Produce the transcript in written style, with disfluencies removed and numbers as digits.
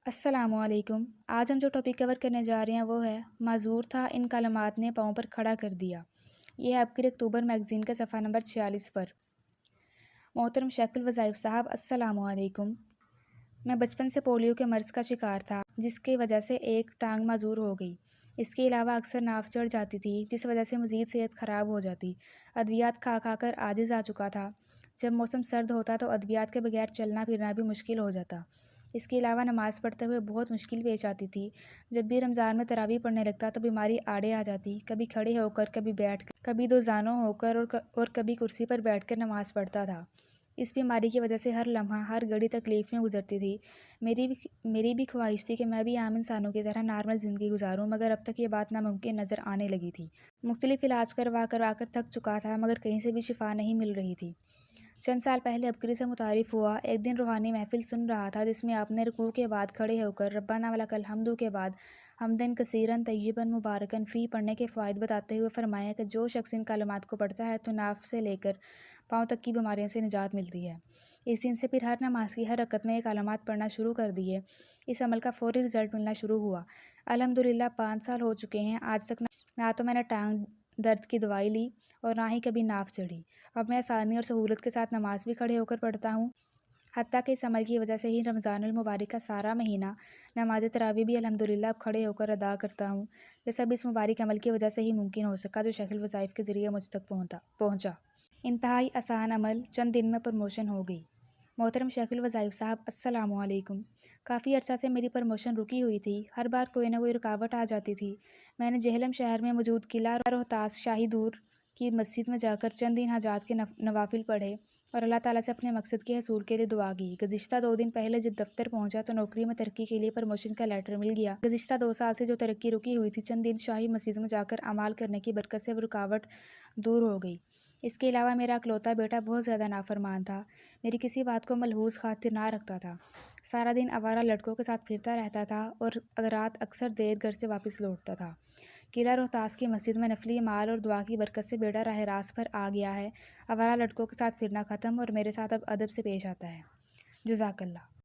अस्सलाम वालेकुम। आज हम जो टॉपिक कवर करने जा रहे हैं वो है माजूर था इन कलमात ने पाँव पर खड़ा कर दिया। ये है आपके अक्टूबर मैगज़ीन का सफ़ा नंबर 46 पर। मोहतरम शेखुल वज़ाइफ साहब, अस्सलाम वालेकुम। मैं बचपन से पोलियो के मर्ज़ का शिकार था, जिसकी वजह से एक टांग माजूर हो गई। इसके अलावा अक्सर नाफ चढ़ जाती थी, जिस वजह से मज़ीद सेहत ख़राब हो जाती। अद्वियात खा खा कर आजिज़ आ चुका था। जब मौसम सर्द होता तो अद्वियात के बगैर चलना फिरना भी मुश्किल हो जाता। इसके अलावा नमाज़ पढ़ते हुए बहुत मुश्किल पेश आती थी। जब भी रमज़ान में तरावी पढ़ने लगता तो बीमारी आड़े आ जाती। कभी खड़े होकर, कभी बैठ कर, कभी दो जानों होकर और कभी कुर्सी पर बैठकर नमाज़ पढ़ता था। इस बीमारी की वजह से हर लम्हा, हर घड़ी तकलीफ़ में गुजरती थी। मेरी भी ख्वाहिश थी कि मैं भी आम इंसानों की तरह नॉर्मल ज़िंदगी गुजारूं, मगर अब तक ये बात नामुमकिन नज़र आने लगी थी। मुख्तलिफ इलाज करवा कर थक चुका था, मगर कहीं से भी शिफा नहीं मिल रही थी। चंद साल पहले अबकरी से मुतारिफ हुआ। एक दिन रूहानी महफिल सुन रहा था, जिसमें आपने रुकू के बाद खड़े होकर रब्बाना वलकल हम्दु के बाद हमदन कसीरन तय्यबन मुबारकन फ़ी पढ़ने के फ़ायदे बताते हुए फरमाया कि जो शख्स इन कलमात को पढ़ता है तो नाफ से लेकर पाँव तक की बीमारियों से निजात मिलती है। इस दिन से फिर हर नमाज की हर रकत में ये कलमात पढ़ना शुरू कर दिए। इस अमल का फ़ौरी रिज़ल्ट मिलना शुरू हुआ। अल्हम्दुलिल्लाह 5 साल हो चुके हैं। आज तक ना तो मैंने टांग दर्द की दवाई ली और ना ही कभी नाफ चढ़ी। अब मैं आसानी और सहूलत के साथ नमाज भी खड़े होकर पढ़ता हूँ। हत्ता कि इस अमल की वजह से ही रमज़ानुल मुबारक का सारा महीना नमाज तरावी भी अल्हम्दुलिल्लाह अब खड़े होकर अदा करता हूँ। ये सब इस मुबारक अमल की वजह से ही मुमकिन हो सका, जो शेखुल वज़ाइफ के ज़रिए मुझ तक पहुँचा। इंतहाई आसान अमल, चंद दिन में प्रमोशन हो गई। मोहतरम शेखुल वज़ाइफ साहब, अस्सलाम वालेकुम। काफ़ी अर्सा से मेरी प्रमोशन रुकी हुई थी। हर बार कोई ना कोई रुकावट आ जाती थी। मैंने जेहलम शहर में मौजूद किला रोहतास शाही दूर की मस्जिद में जाकर चंद दिन हजात के नवाफिल पढ़े और अल्लाह ताला से अपने मकसद के हसूल के लिए दुआ की। गुज़िश्ता 2 दिन पहले जब दफ्तर पहुंचा तो नौकरी में तरक्की के लिए प्रमोशन का लेटर मिल गया। गुज़िश्ता 2 साल से जो तरक्की रुकी हुई थी, चंद दिन शाही मस्जिद में जाकर अमाल करने की बरकत से वो रुकावट दूर हो गई। इसके अलावा मेरा अकलौता बेटा बहुत ज़्यादा नाफरमान था। मेरी किसी बात को मलहूज़ खातिर ना रखता था। सारा दिन आवारा लड़कों के साथ फिरता रहता था और रात अक्सर देर घर से वापस लौटता था। किला रोहतास की मस्जिद में नफली माल और दुआ की बरकत से बेटा राह रास्त पर आ गया है। आवारा लड़कों के साथ फिरना ख़त्म और मेरे साथ अब अदब से पेश आता है। जज़ाकल्लाह।